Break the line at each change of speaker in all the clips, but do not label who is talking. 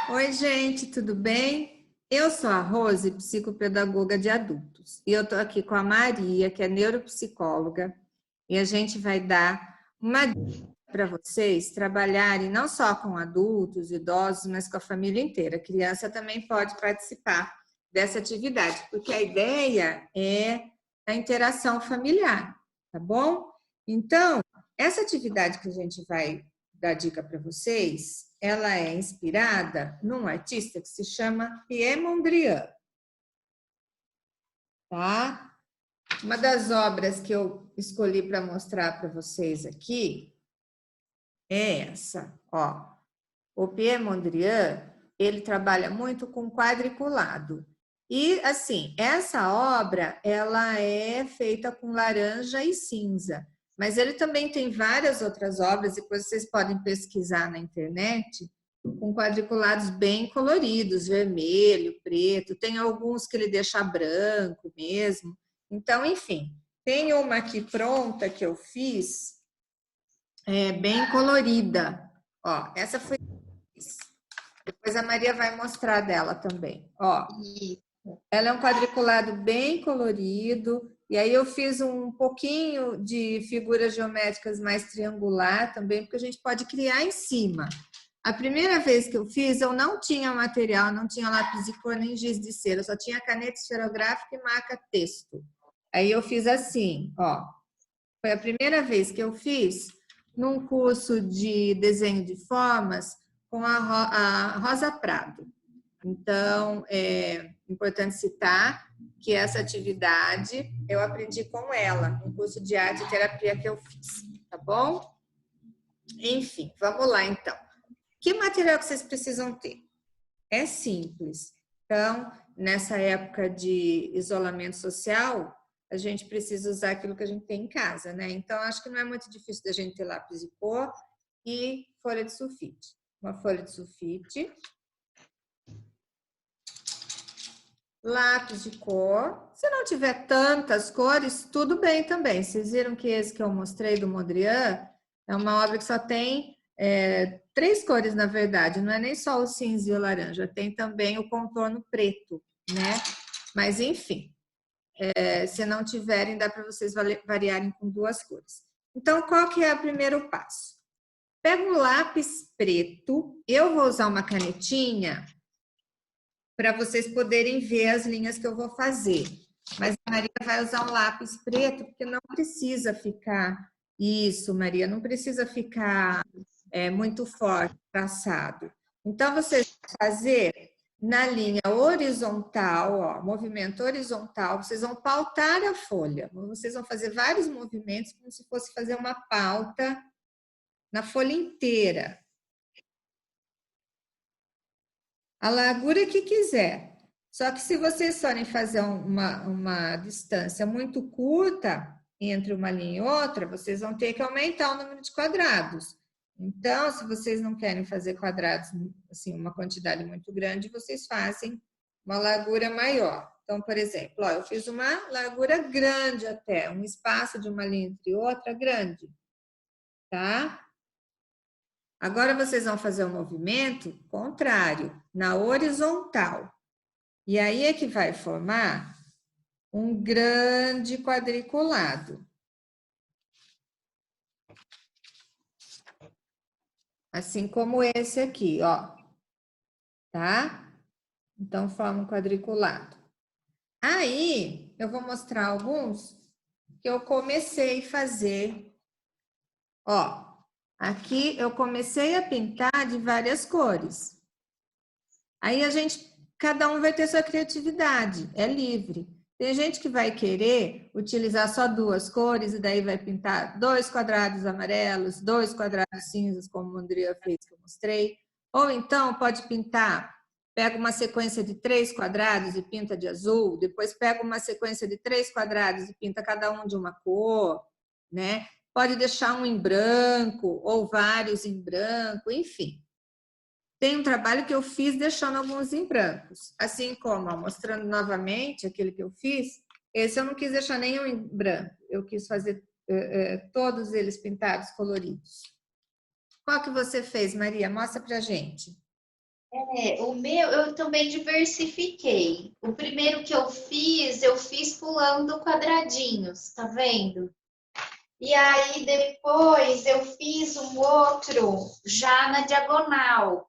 Oi, gente, tudo bem? Eu sou a Rose, psicopedagoga de adultos, e eu tô aqui com a Maria, que é neuropsicóloga, e a gente vai dar uma dica para vocês trabalharem não só com adultos, idosos, mas com a família inteira. A criança também pode participar dessa atividade, porque a ideia é a interação familiar, tá bom? Então, essa atividade que a gente vai dar dica para vocês, ela é inspirada num artista que se chama Pierre Mondrian, tá? Uma das obras que eu escolhi para mostrar para vocês aqui é essa, ó. O Pierre Mondrian, ele trabalha muito com quadriculado. E, assim, essa obra, ela é feita com laranja e cinza. Mas ele também tem várias outras obras, e depois vocês podem pesquisar na internet, com quadriculados bem coloridos, vermelho, preto. Tem alguns que ele deixa branco mesmo. Então, enfim, tem uma aqui pronta que eu fiz, bem colorida. Ó, essa foi. Depois a Maria vai mostrar dela também. Ó, ela é um quadriculado bem colorido. E aí eu fiz um pouquinho de figuras geométricas mais triangular também, porque a gente pode criar em cima. A primeira vez que eu fiz, eu não tinha material, não tinha lápis de cor nem giz de cera, eu só tinha caneta esferográfica e marca-texto. Aí eu fiz assim, ó. Foi a primeira vez que eu fiz num curso de desenho de formas com a Rosa Prado. Então, é importante citar que essa atividade eu aprendi com ela, no curso de arte e terapia que eu fiz, tá bom? Enfim, vamos lá então. Que material que vocês precisam ter? É simples. Então, nessa época de isolamento social, a gente precisa usar aquilo que a gente tem em casa, né? Então, acho que não é muito difícil da gente ter lápis de cor e folha de sulfite. Uma folha de sulfite, lápis de cor. Se não tiver tantas cores, tudo bem também. Vocês viram que esse que eu mostrei do Mondrian é uma obra que só tem 3 cores, na verdade. Não é nem só o cinza e o laranja, tem também o contorno preto, né? Mas, enfim, se não tiverem, dá para vocês variarem com 2 cores. Então, qual que é o primeiro passo? Pega um lápis preto. Eu vou usar uma canetinha para vocês poderem ver as linhas que eu vou fazer. Mas a Maria vai usar um lápis preto, porque não precisa ficar isso, Maria, não precisa ficar muito forte, traçado. Então, vocês vão fazer na linha horizontal, ó, movimento horizontal, vocês vão pautar a folha. Vocês vão fazer vários movimentos, como se fosse fazer uma pauta na folha inteira. A largura que quiser. Só que se vocês forem fazer uma distância muito curta entre uma linha e outra, vocês vão ter que aumentar o número de quadrados. Então, se vocês não querem fazer quadrados, assim, uma quantidade muito grande, vocês fazem uma largura maior. Então, por exemplo, ó, eu fiz uma largura grande até, um espaço de uma linha entre outra grande, tá? Agora vocês vão fazer o movimento contrário, na horizontal. E aí é que vai formar um grande quadriculado. Assim como esse aqui, ó. Tá? Então, forma um quadriculado. Aí, eu vou mostrar alguns que eu comecei a fazer. Ó, aqui eu comecei a pintar de várias cores. Aí cada um vai ter sua criatividade, é livre. Tem gente que vai querer utilizar só 2 cores e daí vai pintar 2 quadrados amarelos, 2 quadrados cinzas, como o Andrea fez que eu mostrei. Ou então pode pintar, pega uma sequência de 3 quadrados e pinta de azul, depois pega uma sequência de 3 quadrados e pinta cada um de uma cor, né? Pode deixar um em branco ou vários em branco, enfim. Tem um trabalho que eu fiz deixando alguns em brancos. Assim como, ó, mostrando novamente aquele que eu fiz, esse eu não quis deixar nenhum em branco. Eu quis fazer todos eles pintados coloridos. Qual que você fez, Maria? Mostra pra gente.
O meu eu também diversifiquei. O primeiro que eu fiz pulando quadradinhos, tá vendo? E aí depois eu fiz um outro já na diagonal.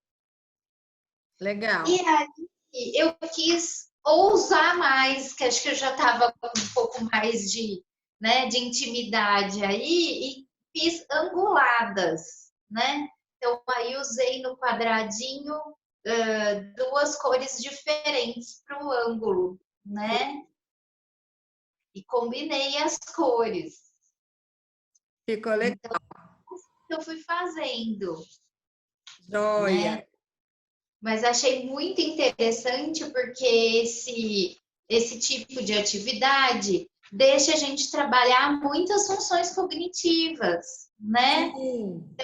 E
Legal.
aí eu quis ousar mais, que acho que eu já estava com um pouco mais de, né, de intimidade aí, e fiz anguladas, né? Então aí usei no quadradinho duas cores diferentes para o ângulo, né? E combinei as cores.
Ficou legal.
Então eu fui fazendo,
Joia.
né? Mas achei muito interessante porque esse tipo de atividade deixa a gente trabalhar muitas funções cognitivas, né?
Sim.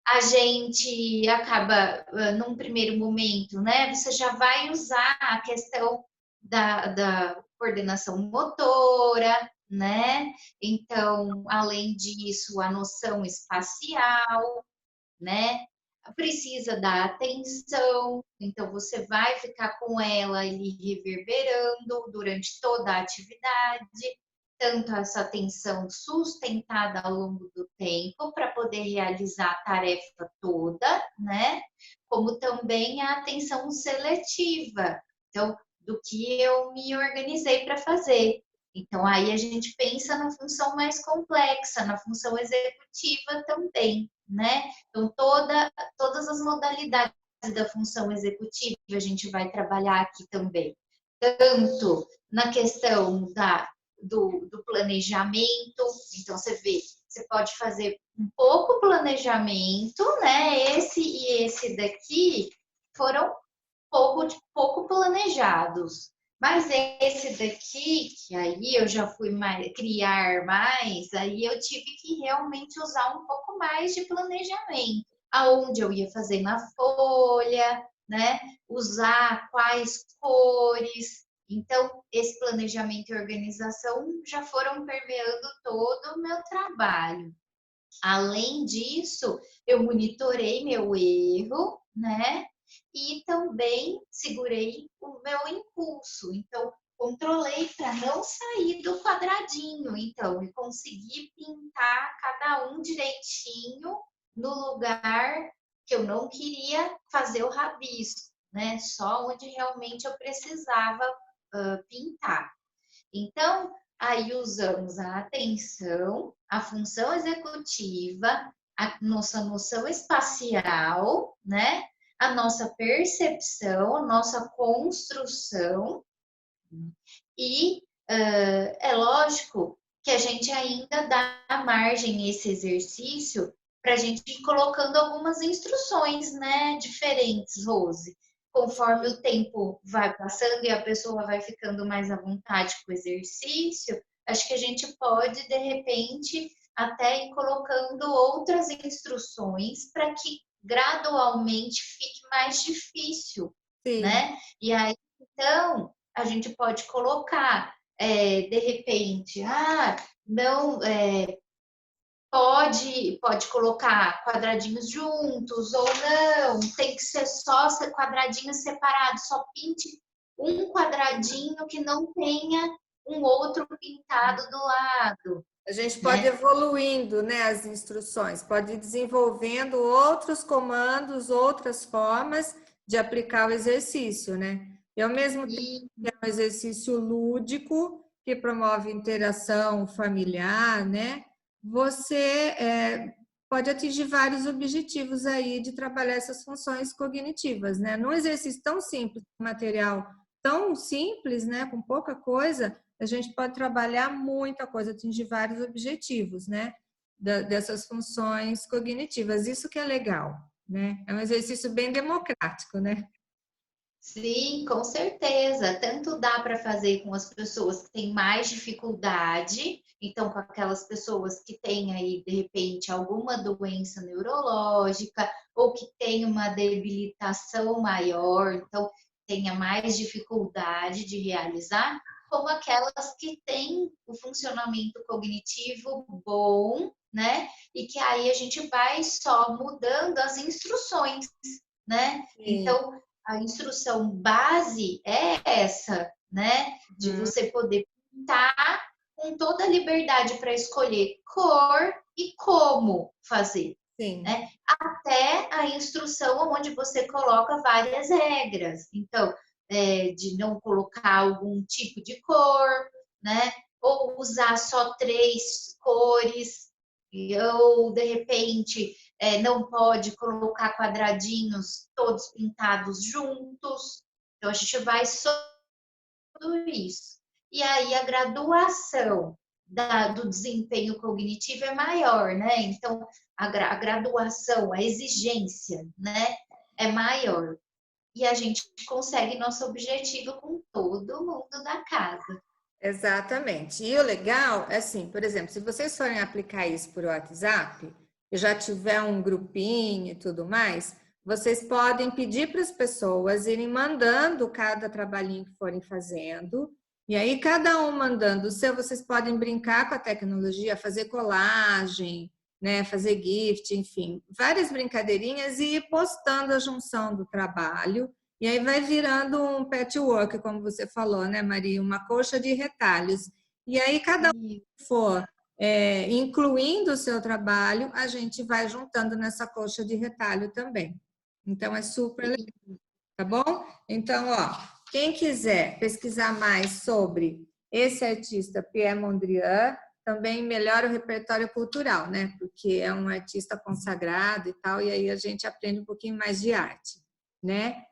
A gente acaba, num primeiro momento, né? Você já vai usar a questão da coordenação motora, né? Então, além disso, a noção espacial, né? Precisa da atenção, então você vai ficar com ela ali reverberando durante toda a atividade, tanto essa atenção sustentada ao longo do tempo para poder realizar a tarefa toda, né? Como também a atenção seletiva, então do que eu me organizei para fazer. Então aí a gente pensa na função mais complexa, na função executiva também, né? Então todas as modalidades da função executiva a gente vai trabalhar aqui também, tanto na questão do planejamento. Então, você vê, você pode fazer um pouco planejamento, né? Esse e esse daqui foram pouco planejados. Mas esse daqui, que aí eu já fui criar mais, aí eu tive que realmente usar um pouco mais de planejamento. Aonde eu ia fazer na folha, né? Usar quais cores. Então, esse planejamento e organização já foram permeando todo o meu trabalho. Além disso, eu monitorei meu erro, né? E também segurei o meu impulso. Então, controlei para não sair do quadradinho. Então, e consegui pintar cada um direitinho no lugar que eu não queria fazer o rabisco, né? Só onde realmente eu precisava pintar. Então, aí usamos a atenção, a função executiva, a nossa noção espacial, né? A nossa percepção, a nossa construção, e é lógico que a gente ainda dá margem a esse exercício para a gente ir colocando algumas instruções, né, diferentes, Rose. Conforme o tempo vai passando e a pessoa vai ficando mais à vontade com o exercício, acho que a gente pode, de repente, até ir colocando outras instruções para que gradualmente fique mais difícil,
Sim.
né? E aí, então, a gente pode colocar, de repente, não, pode colocar quadradinhos juntos ou não, tem que ser só quadradinhos separados, só pinte um quadradinho que não tenha um outro pintado do lado,
A gente pode
né?
evoluindo, né, as instruções, pode ir desenvolvendo outros comandos, outras formas de aplicar o exercício, né? E ao mesmo tempo
E
que é um exercício lúdico que promove interação familiar, né? Você pode atingir vários objetivos aí de trabalhar essas funções cognitivas, né? Num exercício tão simples, material tão simples, né, com pouca coisa, a gente pode trabalhar muita coisa, atingir vários objetivos, né? Dessas funções cognitivas. Isso que é legal, né? É um exercício bem democrático, né?
sim, com certeza. Tanto dá para fazer com as pessoas que têm mais dificuldade, então com aquelas pessoas que têm aí, de repente, alguma doença neurológica ou que têm uma debilitação maior, então tenha mais dificuldade de realizar, como aquelas que têm o funcionamento cognitivo bom, né? E que aí a gente vai só mudando as instruções, né?
Sim.
Então, a instrução base é essa, né? De você poder pintar com toda a liberdade para escolher cor e como fazer.
Sim.
Né? Até a instrução onde você coloca várias regras. Então, de não colocar algum tipo de cor, né? Ou usar só 3 cores, ou de repente não pode colocar quadradinhos todos pintados juntos. Então, a gente vai tudo isso. E aí a graduação do desempenho cognitivo é maior, né? Então, a graduação, a exigência, né, é maior. E a gente consegue nosso objetivo com todo mundo da casa.
Exatamente. E o legal é assim, por exemplo, se vocês forem aplicar isso por WhatsApp, e já tiver um grupinho e tudo mais, vocês podem pedir para as pessoas irem mandando cada trabalhinho que forem fazendo, e aí cada um mandando o seu, vocês podem brincar com a tecnologia, fazer colagem, né, fazer gift, enfim, várias brincadeirinhas e ir postando a junção do trabalho. E aí vai virando um patchwork, como você falou, né, Maria? Uma colcha de retalhos. E aí, cada um que for incluindo o seu trabalho, a gente vai juntando nessa colcha de retalho também. Então, é super legal, tá bom? Então, ó, quem quiser pesquisar mais sobre esse artista Pierre Mondrian, também melhora o repertório cultural, né? Porque é um artista consagrado e tal, e aí a gente aprende um pouquinho mais de arte, né?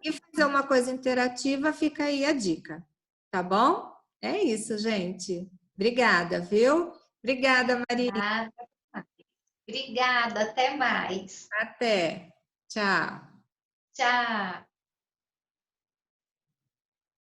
E fazer uma coisa interativa, fica aí a dica, tá bom? É isso, gente. Obrigada, viu? Obrigada, Maria.
Obrigada, até mais.
Até. Tchau.
Tchau.